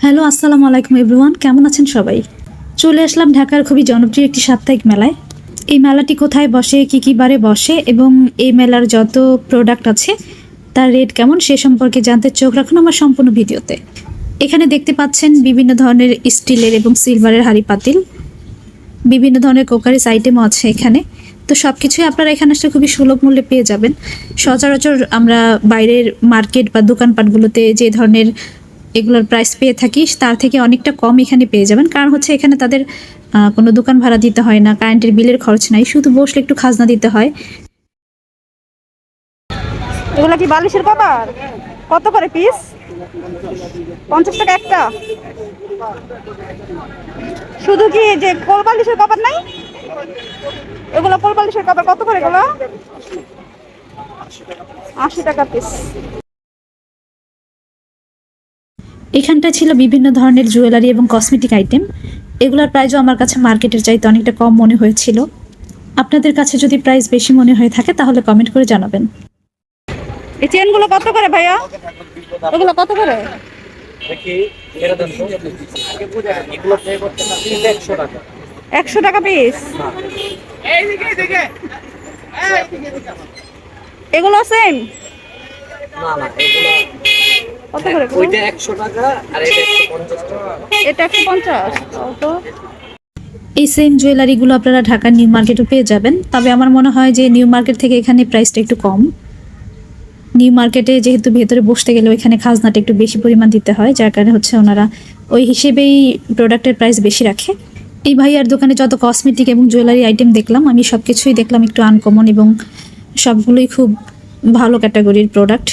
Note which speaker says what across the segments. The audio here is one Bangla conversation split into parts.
Speaker 1: হ্যালো, আসসালামু আলাইকুম এভরিওয়ান। কেমন আছেন সবাই? চলে আসলাম ঢাকার খুবই জনপ্রিয় একটি সাপ্তাহিক মেলায়। এই মেলাটি কোথায় বসে, কী বারে বসে এবং এই মেলার যত প্রোডাক্ট আছে তার রেট কেমন সে সম্পর্কে জানতে চোখ রাখুন আমার সম্পূর্ণ ভিডিওতে। এখানে দেখতে পাচ্ছেন বিভিন্ন ধরনের স্টিলের এবং সিলভারের হাঁড়ি পাতিল, বিভিন্ন ধরনের কোকারিস আইটেমও আছে এখানে। তো সব কিছুই আপনারা এখানে আসলে খুবই সুলভ মূল্যে পেয়ে যাবেন। সচরাচর আমরা বাইরের মার্কেট বা দোকানপাটগুলোতে যে ধরনের এগুলোর প্রাইস পেয়ে থাকি তার থেকে অনেকটা কম এখানে পেয়ে যাবেন। কারণ হচ্ছে এখানে তাদের কোনো দোকান ভাড়া দিতে হয় না, কারেন্টের বিলের খরচ নাই, শুধু বসলে একটু খাজনা দিতে হয়।
Speaker 2: এগুলো কি বালিশের কভার? কত করে পিস? 50 টাকা একটা। শুধু কি যে কোল বালিশের কভার নাই? এগুলো কোল বালিশের কভার কত করে এগুলো? 80 টাকা পিস।
Speaker 1: এখানটা ছিল বিভিন্ন ধরনের জুয়েলারি এবং কসমেটিক আইটেম। এগুলোর প্রাইসও আমার কাছে মার্কেটের চাইতে অনেকটা কম মনে হয়েছিল। আপনাদের কাছে যদি প্রাইস বেশি মনে হয়ে থাকে তাহলে কমেন্ট করে জানাবেন।
Speaker 2: এই চেনগুলো কত করে ভাইয়া? এগুলো কত করে?
Speaker 3: দেখি এটা দেন তো এগুলো পে করতে না 100 টাকা
Speaker 2: 100 টাকা পিস। এগুলো সেম?
Speaker 3: না না এগুলো
Speaker 2: কত করে?
Speaker 3: ওইটা 100 টাকা আর এটা 150 টাকা।
Speaker 2: এটা 150। তো
Speaker 1: এই সেম জুয়েলারিগুলো আপনারা ঢাকার নিউ মার্কেটও পেয়ে যাবেন, তবে আমার মনে হয় যে নিউ মার্কেট থেকে এখানে প্রাইসটা একটু কম। নিউ মার্কেটে যেহেতু ভেতরে বসতে গেলে ওইখানে খাজনাটা একটু বেশি পরিমাণ দিতে হয়, যার কারণে হচ্ছে ওনারা ওই হিসেবেই প্রোডাক্টের প্রাইস বেশি রাখে। এই ভাইয়ার দোকানে যত কসমেটিক এবং জুয়েলারি আইটেম দেখলাম, আমি সব কিছুই দেখলাম একটু আনকমন এবং সবগুলোই খুব ভালো ক্যাটাগরির প্রোডাক্ট।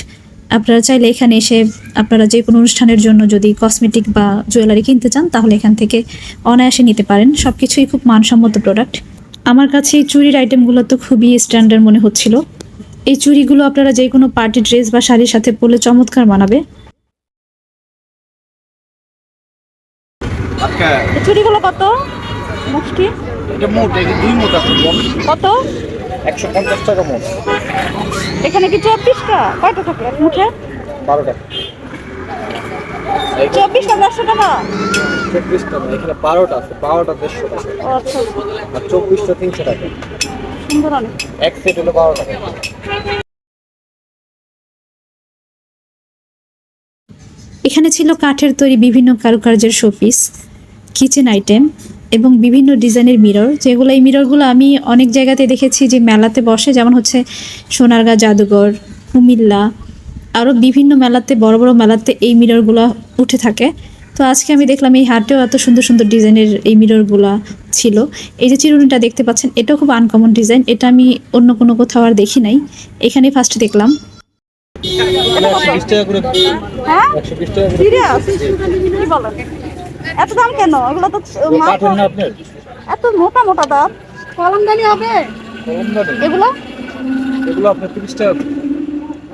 Speaker 1: আপনারা চাইলে এখানে এসে আপনারা যে কোনো অনুষ্ঠানের জন্য যদি কসমেটিক বা জুয়েলারি কিনতে চান তাহলে এখান থেকে অনায়াসে নিতে পারেন। সব কিছুই খুব মানসম্মত প্রোডাক্ট। আমার কাছে এই চুরির আইটেমগুলো তো খুবই স্ট্যান্ডার্ড মনে হচ্ছিল। এই চুড়িগুলো আপনারা যে কোনো পার্টি ড্রেস বা শাড়ির সাথে পরলে চমৎকার মানাবে।
Speaker 2: এই চুড়িগুলো কত? মুষ্টি
Speaker 3: এটা মোট এই দুই মোট আছে
Speaker 2: কত?
Speaker 3: 150 টাকা মোট।
Speaker 2: এখানে কি 24টা? কয়টা থাকে এক মুঠে?
Speaker 3: 12 টাকা
Speaker 2: 24টা 100 টাকা।
Speaker 3: 24 টাকা এখানে 12টা আছে 12টা 150 টাকা
Speaker 2: ও আচ্ছা,
Speaker 3: আর 24টা 300 টাকা।
Speaker 2: সুন্দর অনেক।
Speaker 3: এক সেট হলো 12 টাকা।
Speaker 1: এখানে ছিল কাঠের তৈরি বিভিন্ন কারুকার্যের শোপিস, কিচেন আইটেম এবং বিভিন্ন ডিজাইনের মিরর, যেগুলো এই মিররগুলো আমি অনেক জায়গাতে দেখেছি যে মেলাতে বসে, যেমন হচ্ছে সোনারগাঁ জাদুঘর, কুমিল্লা, আরও বিভিন্ন মেলাতে, বড় বড় মেলাতে এই মিররগুলো উঠে থাকে। তো আজকে আমি দেখলাম এই হাটেও এত সুন্দর সুন্দর ডিজাইনের এই মিররগুলো ছিল। এই যে চিরুনিটা দেখতে পাচ্ছেন, এটাও খুব আনকমন ডিজাইন, এটা আমি অন্য কোনো কোথাও আর দেখি নাই, এখানেই ফার্স্ট দেখলাম।
Speaker 3: 120 টাকা করে।
Speaker 2: হ্যাঁ
Speaker 3: 120 টাকা করে।
Speaker 2: সিরিয়াস? কি বলেন, এত দাম কেন? এগুলো তো
Speaker 3: কাঠের না আপনার?
Speaker 2: এত মোটা মোটা দাম। কলমদানি হবে
Speaker 3: কলমদানি
Speaker 2: এগুলো?
Speaker 3: এগুলো আপনার 30 টাকা।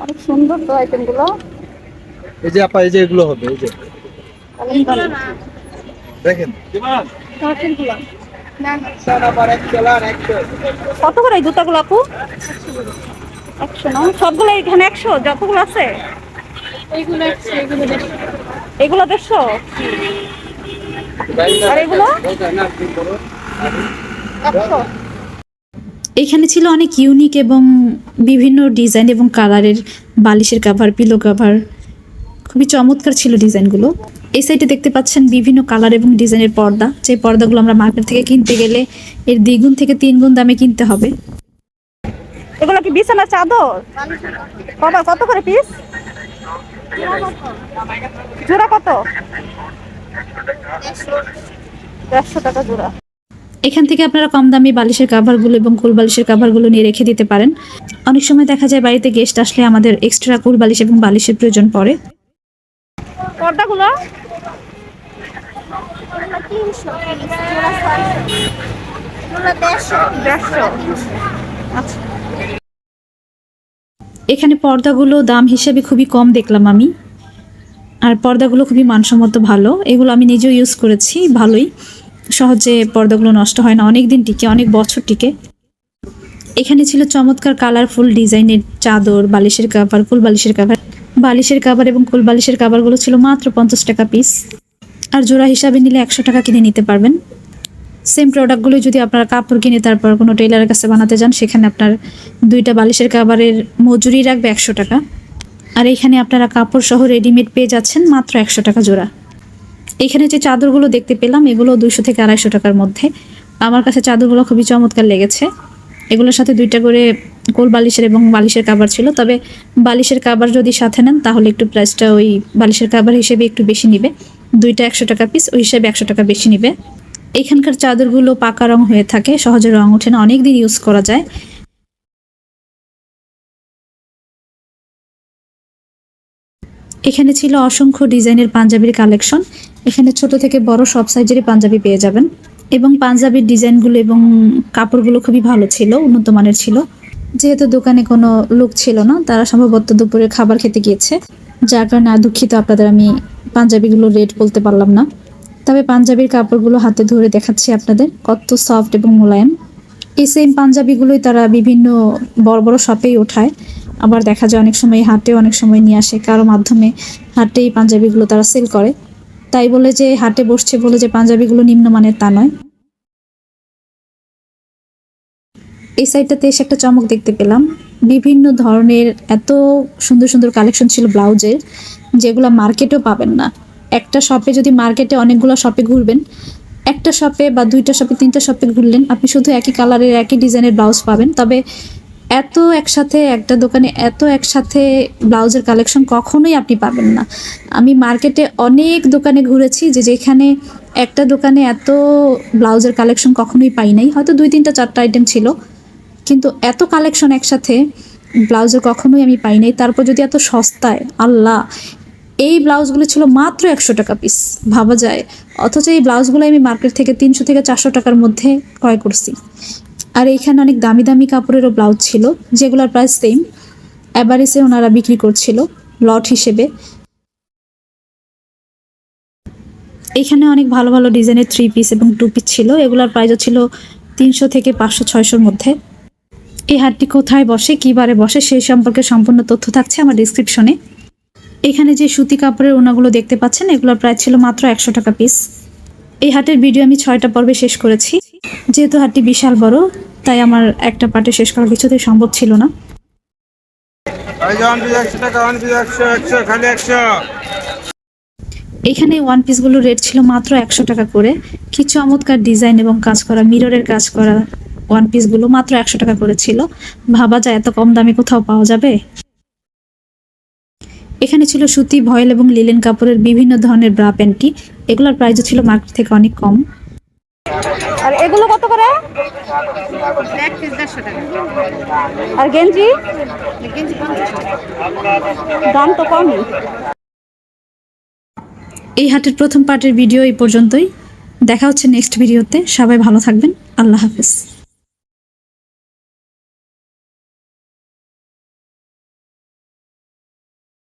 Speaker 2: অনেক সুন্দর তো আইটেমগুলো।
Speaker 3: এই যে আপা এই যে এগুলো হবে এই যে
Speaker 2: কলমদানি
Speaker 3: দেখেন
Speaker 2: কাঠেরগুলো।
Speaker 3: আবার এক চলার 100।
Speaker 2: কত করে এই জুতাগুলো আপু? 100 না? সবগুলো এখানে 100 যতগুলো আছে? এইগুলো 100, এগুলো 150। আর এগুলো 100।
Speaker 1: এখানে ছিল অনেক ইউনিক এবং বিভিন্ন ডিজাইন এবং কালারের বালিশের কাভার, পিলো কাভার, খুবই চমৎকার ছিল ডিজাইনগুলো। এই সাইডে দেখতে পাচ্ছেন বিভিন্ন কালার এবং ডিজাইনের পর্দা, যে পর্দাগুলো আমরা মার্কেট থেকে কিনতে গেলে এর 2 গুণ থেকে 3 গুণ দামে কিনতে হবে।
Speaker 2: এগুলো কি বিছানার চাদর? বাবা কত করে পিস? জোড়া কত? 150 টাকা জোড়া।
Speaker 1: এখান থেকে আপনারা কম দামি বালিশের কাভারগুলো এবং কুল বালিশের কাভারগুলো নিয়ে রেখে দিতে পারেন। অনেক সময় দেখা যায় বাড়িতে গেস্ট আসলে আমাদের এক্সট্রা কুল বালিশ এবং বালিশের প্রয়োজন পড়ে।
Speaker 2: পর্দাগুলো আচ্ছা।
Speaker 1: এখানে পর্দাগুলো দাম হিসেবে খুবই কম দেখলাম আমি, আর পর্দাগুলো খুবই মানসম্মত ভালো। এগুলো আমি নিজেও ইউজ করেছি, ভালোই, সহজে পর্দাগুলো নষ্ট হয় না, অনেক দিন টিকে, অনেক বছর টিকে। এখানে ছিল চমৎকার কালারফুল ডিজাইনের চাদর, বালিশের কাভার, কুল বালিশের কাভার, বালিশের কাভার এবং কুল বালিশের কাভারগুলো ছিল মাত্র 50 টাকা পিস। আর জোড়া হিসাবে নিলে 100 টাকা কিনে নিতে পারবেন। সেম প্রোডাক্টগুলো যদি আপনারা কাপড় কিনে তারপর কোনো টেইলারের কাছে বানাতে যান, সেখানে আপনার 2টা বালিশের কাভারের মজুরি রাখবে 100 টাকা। আর এখানে আপনারা কাপড় সহ রেডিমেড পেয়ে যাচ্ছেন মাত্র 100 টাকা জোড়া। এখানে যে চাদরগুলো দেখতে পেলাম এগুলো 200 থেকে 250 টাকার মধ্যে। আমার কাছে চাদরগুলো খুবই চমৎকার লেগেছে। এগুলোর সাথে 2টা করে কোল বালিশের এবং বালিশের কাভার ছিল, তবে বালিশের কাভার যদি সাথে নেন তাহলে একটু প্রাইসটা ওই বালিশের কাভার হিসেবে একটু বেশি নিবে। 2টা 100 টাকা পিস, ওই হিসেবে 100 টাকা বেশি নিবে। এখানকার চাদরগুলো পাকা রং হয়ে থাকে, সহজে রং ওঠে না, অনেক দিন ইউজ করা যায়। এখানে ছিল অসংখ্য ডিজাইনের পাঞ্জাবির কালেকশন। এখানে ছোট থেকে বড় সব সাইজেরই পাঞ্জাবি পেয়ে যাবেন, এবং পাঞ্জাবির ডিজাইনগুলো এবং কাপড়গুলো খুবই ভালো ছিল, উন্নত মানের ছিল। যেহেতু দোকানে কোনো লোক ছিল না, তারা সম্ভবত দুপুরে খাবার খেতে গিয়েছে, যার কারণে দুঃখিত আপনাদের আমি পাঞ্জাবিগুলো রেট বলতে পারলাম না। তবে পাঞ্জাবির কাপড়গুলো হাতে ধরে দেখাচ্ছি আপনাদের, কত সফট এবং মোলায়েম। এই সেম পাঞ্জাবিগুলোই তারা বিভিন্ন বড় বড় শপেই ওঠায়, আবার দেখা যায় অনেক সময় হাটে অনেক সময় নিয়ে আসে কারো মাধ্যমে, হাটে এই পাঞ্জাবিগুলো তারা সেল করে। তাই বলে যে হাটে বসছে বলে যে পাঞ্জাবিগুলো নিম্নমানের তা নয়। এই সাইডটাতে এসে একটা চমক দেখতে পেলাম, বিভিন্ন ধরনের এত সুন্দর সুন্দর কালেকশন ছিল ব্লাউজের, যেগুলো মার্কেটেও পাবেন না। একটা শপে যদি মার্কেটে অনেকগুলো শপে ঘুরবেন, একটা শপে বা 2টা শপে 3টা শপে ঘুরলেন, আপনি শুধু একই কালারের একই ডিজাইনের ব্লাউজ পাবেন। তবে এত একসাথে একটা দোকানে এত একসাথে ব্লাউজের কালেকশন কখনোই আপনি পাবেন না। আমি মার্কেটে অনেক দোকানে ঘুরেছি, যেখানে একটা দোকানে এত ব্লাউজের কালেকশন কখনোই পাই নাই, হয়তো 2, 3টা 4টা আইটেম ছিল, কিন্তু এত কালেকশন একসাথে ব্লাউজের কখনোই আমি পাই নাই। তারপর যদি এত সস্তায়, আল্লাহ! এই ব্লাউজগুলো ছিল মাত্র 100 টাকা পিস, ভাবা যায়। অথচ এই ব্লাউজগুলো আমি মার্কেট থেকে 300 থেকে 400 টাকার মধ্যে ক্রয় করছি। আর এইখানে অনেক দামি দামি কাপড়েরও ব্লাউজ ছিল, যেগুলোর প্রাইস সেম। এভারেজে ওনারা বিক্রি করছিল লট হিসেবে। এখানে অনেক ভালো ভালো ডিজাইনের 3 পিস এবং 2 পিস ছিল, এগুলোর প্রাইসও ছিল 300 থেকে 500, 600-র মধ্যে। এই হাটটি কোথায় বসে, কী বারে বসে, সেই সম্পর্কে সম্পূর্ণ তথ্য থাকছে আমার ডিসক্রিপশনে। এখানে যে সুতি কাপড়ের ওনাগুলো দেখতে পাচ্ছেন, এগুলোর প্রাইস ছিল মাত্র 100 টাকা পিস। এই হাটের ভিডিও আমি 6টা পর্বে শেষ করেছি। যেহেতু হাটটি বিশাল বড়, তাই আমার একটা পার্টে শেষ করা কিছুতেই সম্ভব ছিল না। এখানে ওয়ান পিসগুলোর রেট ছিল মাত্র 100 টাকা করে। কি চমৎকার ডিজাইন এবং কাজ করা, মিররের কাজ করা ওয়ান পিসগুলো মাত্র 100 টাকা করে ছিল। ভাবা যায় এত কম দামে কোথাও পাওয়া যাবে। এখানে ছিল সুতি, ভয়েল এবং লিলেন কাপড়ের বিভিন্ন ধরনের ব্রা প্যান্টি, এগুলোর প্রাইসও ছিল মার্কেট থেকে অনেক কম।
Speaker 2: আর এগুলো কত করে? আর গেঞ্জি? দাম তো কমই।
Speaker 1: এই হাটের প্রথম পার্টের ভিডিও এই পর্যন্তই। দেখা হচ্ছে নেক্সট ভিডিওতে। সবাই ভালো থাকবেন। আল্লাহ হাফেজ।